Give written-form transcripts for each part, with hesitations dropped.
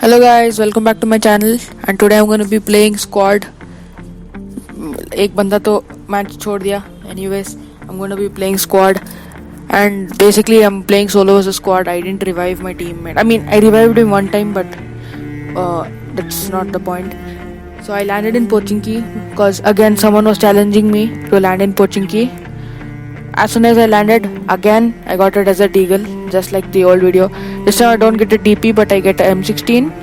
Hello guys, welcome back to my channel and today I'm going to be playing squad. एक बंदा तो match छोड़ दिया. Anyways, I'm going to be playing squad and basically I'm playing solo as a squad. I didn't revive my teammate. I mean, I revived him one time, but that's not the point. So I landed in Pochinki because again someone was challenging me to land in Pochinki. As soon as I landed, again I got a Desert Eagle, just like the old video. This time I don't get a DP, but I get an M16.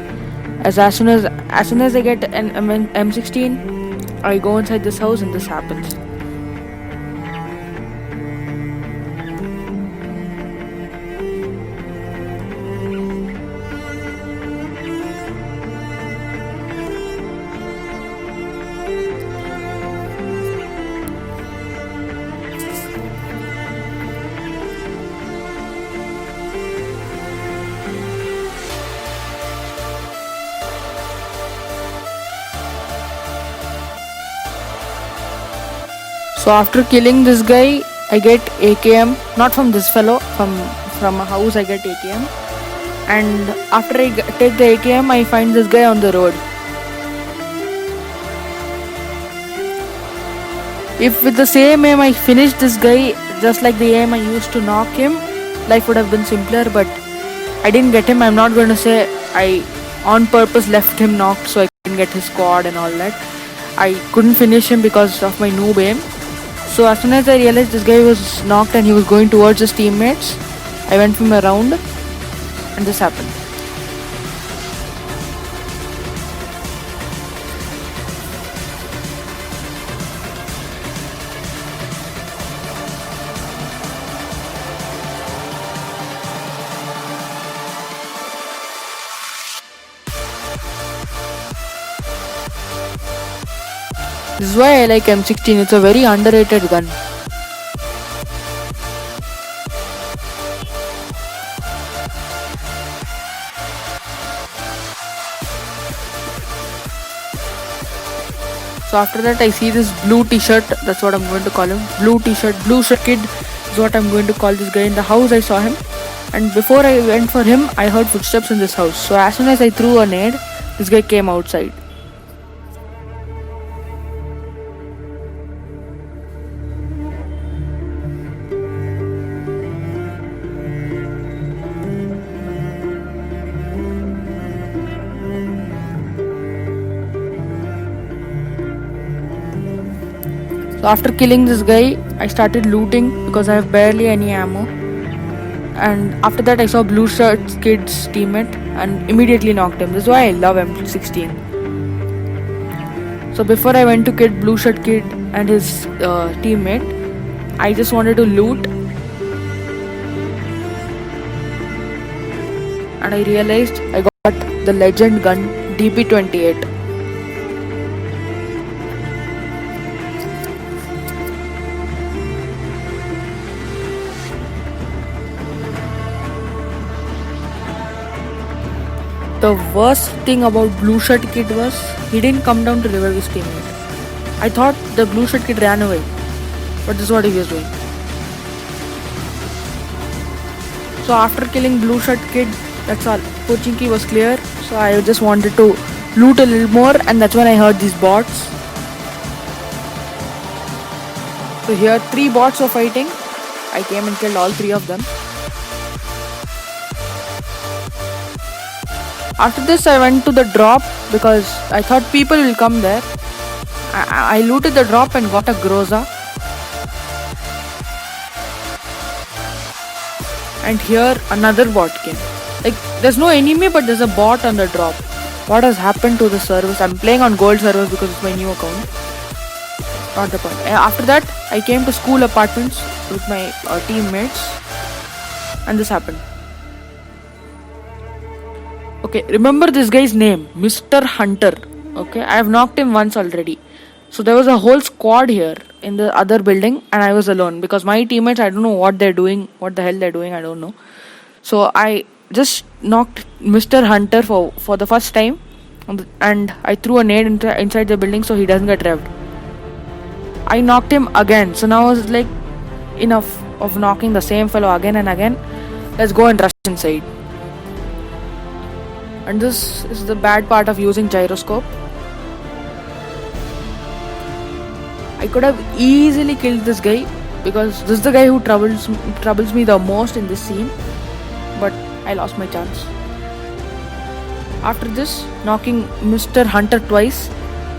As soon as I get an M16, I go inside this house and this happens. So after killing this guy, I get AKM, not from this fellow, from a house I get AKM. And after I take the AKM, I find this guy on the road. If with the same aim I finished this guy, just like the aim I used to knock him, life would have been simpler, but I didn't get him. I'm not going to say I on purpose left him knocked so I couldn't get his squad and all that. I couldn't finish him because of my noob aim. So as soon as I realized this guy was knocked and he was going towards his teammates, I went from around and this happened. This is why I like M16, it's a very underrated gun. So after that I see this blue t-shirt, that's what I'm going to call him. Blue t-shirt, blue shirt kid is what I'm going to call this guy. In the house I saw him, and before I went for him I heard footsteps in this house. So as soon as I threw a nade, this guy came outside. So after killing this guy, I started looting because I have barely any ammo. And after that I saw blue shirt kid's teammate and immediately knocked him. This is why I love M16. So before I went to kill blue shirt kid and his teammate, I just wanted to loot. And I realized I got the legend gun DP28. The worst thing about blue shirt kid was he didn't come down to revive his teammate. I thought the blue shirt kid ran away, but this is what he was doing. So after killing blue shirt kid, that's all. Pochinki was clear, so I just wanted to loot a little more, and that's when I heard these bots. So here 3 bots were fighting. I came and killed all 3 of them. After this I went to the drop because I thought people will come there. I looted the drop and got a Groza. And here another bot came. Like there's no enemy but there's a bot on the drop. What has happened to the service? I'm playing on gold servers because it's my new account. Not the point. After that I came to school apartments with my teammates and this happened. Okay, remember this guy's name, Mr. Hunter. Okay, I have knocked him once already. So there was a whole squad here in the other building and I was alone because my teammates, I don't know what they're doing, what the hell they're doing, I don't know. So I just knocked Mr. Hunter for the first time and I threw a nade inside the building so he doesn't get revved. I knocked him again. So now I was like, enough of knocking the same fellow again and again. Let's go and rush inside. And this is the bad part of using gyroscope. I could have easily killed this guy because this is the guy who troubles me the most in this scene, but I lost my chance. After this, knocking Mr. Hunter twice,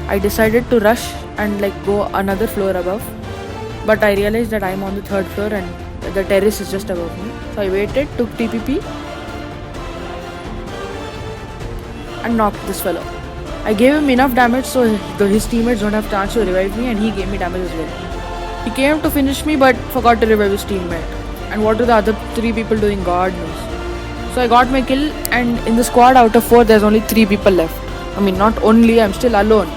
I decided to rush and go another floor above. But I realized that I'm on the third floor and the terrace is just above me. So I waited, took TPP and knocked this fellow. I gave him enough damage so his teammates don't have chance to revive me, and he gave me damage as well. He came to finish me but forgot to revive his teammate. And what are the other 3 people doing? God knows. So I got my kill, and in the squad out of 4 there's only 3 people left. I mean, not only, I'm still alone.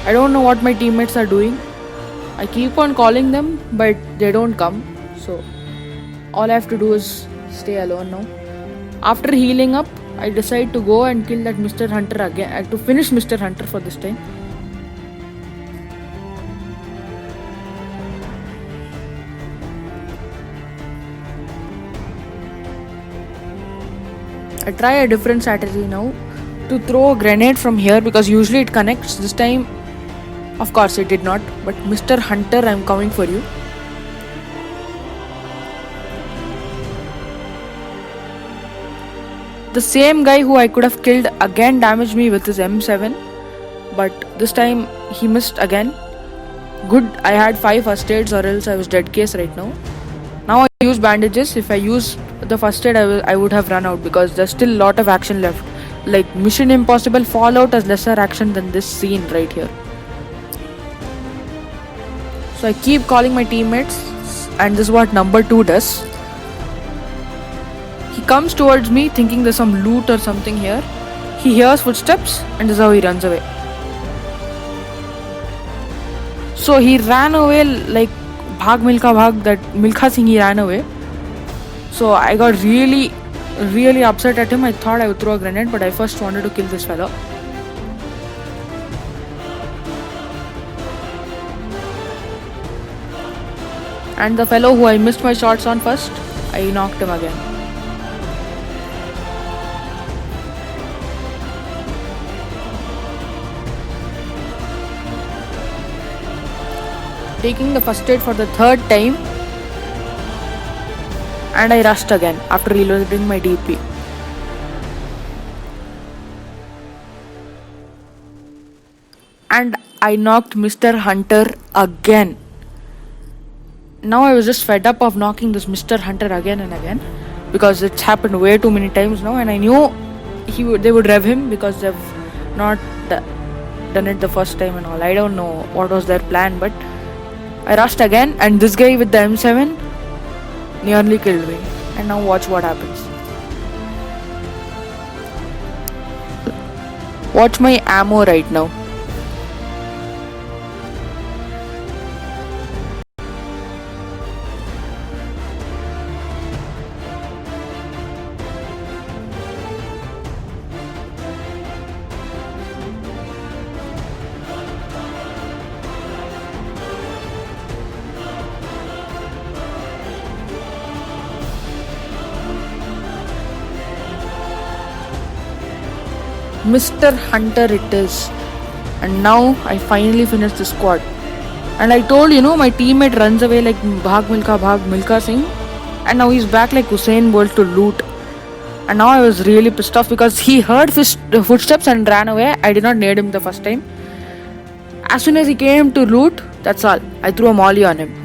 I don't know what my teammates are doing. I keep on calling them but they don't come. So all I have to do is stay alone now. After healing up, I decide to go and kill that Mr. Hunter again, to finish Mr. Hunter for this time. I try a different strategy now to throw a grenade from here because usually it connects. This time, of course, it did not. But Mr. Hunter, I'm coming for you. The same guy who I could have killed again damaged me with his M7, but this time he missed again. Good, I had 5 first aids or else I was dead case right now. Now I use bandages. If I use the first aid, I would have run out because there's still a lot of action left. Like Mission Impossible Fallout has lesser action than this scene right here. So I keep calling my teammates, and this is what number 2 does. He comes towards me thinking there's some loot or something here. He hears footsteps and this is how he runs away. So he ran away like Bhag Milka Bhag, that Milkha Singh, he ran away. So I got really upset at him. I thought I would throw a grenade, but I first wanted to kill this fellow. And the fellow who I missed my shots on first, I knocked him again. Taking the first aid for the 3rd time, and I rushed again after reloading my DP. And I knocked Mr. Hunter again. Now I was just fed up of knocking this Mr. Hunter again and again because it's happened way too many times now, and I knew they would rev him because they've not done it the first time and all. I don't know what was their plan, but I rushed again, and this guy with the M7 nearly killed me. And now watch what happens. Watch my ammo right now. Mr. Hunter it is. And now I finally finished the squad. And I told my teammate runs away like Bhag Milkha Singh, and now he's back like Usain Bolt to loot. And now I was really pissed off because he heard footsteps and ran away. I did not nade him the first time. As soon as he came to loot, that's all. I threw a molly on him.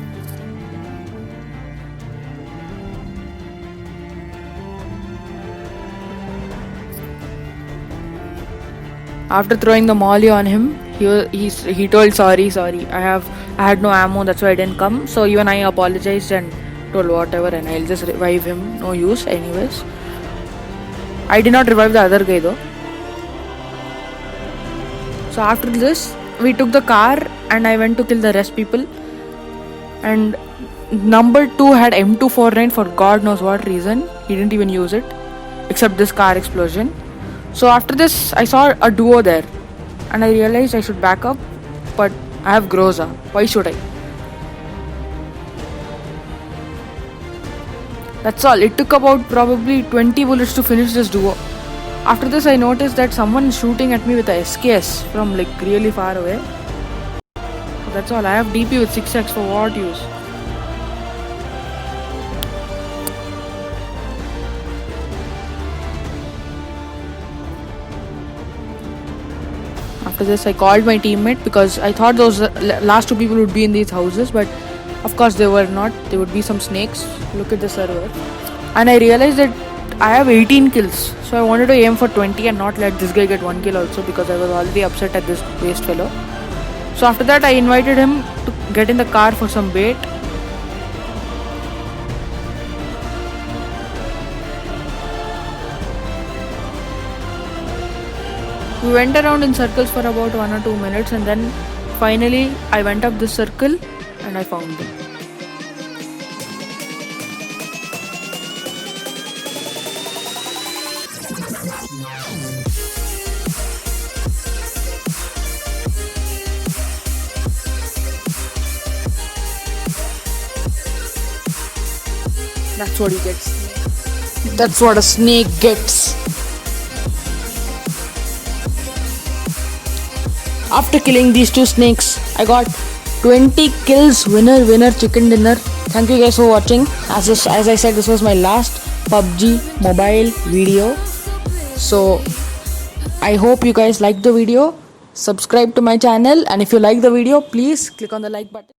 After throwing the molly on him, he told sorry. I had no ammo, that's why I didn't come. So even I apologized and told whatever, and I'll just revive him. No use, anyways. I did not revive the other guy though. So after this, we took the car and I went to kill the rest people. And number 2 had M249 for God knows what reason. He didn't even use it, except this car explosion. So after this, I saw a duo there, and I realized I should back up, but I have Groza. Why should I? That's all. It took about probably 20 bullets to finish this duo. After this, I noticed that someone is shooting at me with a SKS from like really far away. So that's all. I have DP with 6x for what use? After this, I called my teammate because I thought those last two people would be in these houses, but of course they were not. There would be some snakes. Look at the server. And I realized that I have 18 kills, so I wanted to aim for 20 and not let this guy get 1 kill also, because I was already upset at this waste fellow. So after that, I invited him to get in the car for some bait. We went around in circles for about 1 or 2 minutes, and then finally I went up this circle and I found him. That's what he gets. That's what a snake gets. After killing these two snakes, I got 20 kills. Winner chicken dinner. Thank you guys for watching. As I said, this was my last PUBG mobile video. So I hope you guys liked the video. Subscribe to my channel, and if you like the video, please click on the like button.